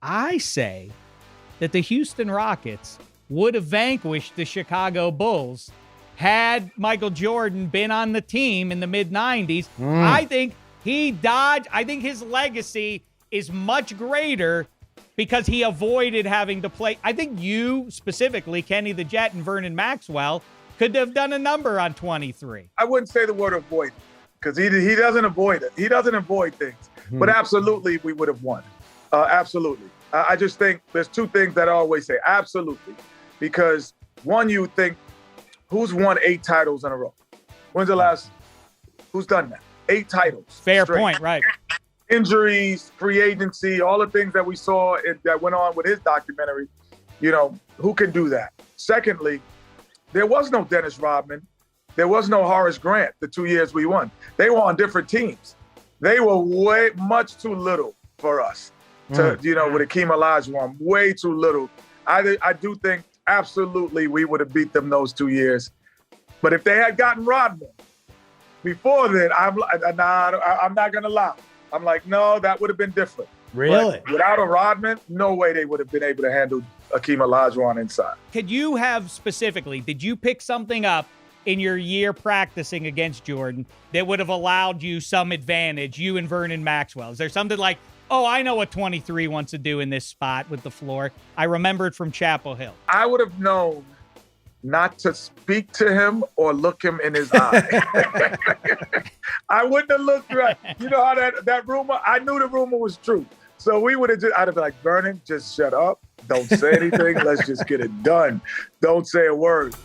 I say that the Houston Rockets would have vanquished the Chicago Bulls had Michael Jordan been on the team in the mid-90s. I think he dodged. I think his legacy is much greater because he avoided having to play. I think you specifically, Kenny the Jet and Vernon Maxwell, could have done a number on 23. I wouldn't say the word avoid because he doesn't avoid it. He doesn't avoid things. But absolutely, we would have won. Absolutely. I just think there's two things that I always say. Absolutely. Because one, you think, who's won 8 titles in a row? When's the last? Who's done that? 8 titles. Fair straight. point, right. Injuries, free agency, all the things that we saw that went on with his documentary, who can do that? Secondly, there was no Dennis Rodman. There was no Horace Grant the 2 years we won. They were on different teams. They were much too little for us to, with Akeem Olajuwon, way too little. I do think absolutely we would have beat them those 2 years. But if they had gotten Rodman before then, I'm not going to lie. I'm like, no, that would have been different. Really? But without a Rodman, no way they would have been able to handle Akeem Olajuwon inside. Could you have specifically, did you pick something up in your year practicing against Jordan that would have allowed you some advantage, you and Vernon Maxwell? Is there something like, oh, I know what 23 wants to do in this spot with the floor? I remember it from Chapel Hill. I would have known not to speak to him or look him in his eye. I wouldn't have looked right. You know how that rumor, I knew the rumor was true. So I'd have been like, Vernon, just shut up. Don't say anything. Let's just get it done. Don't say a word.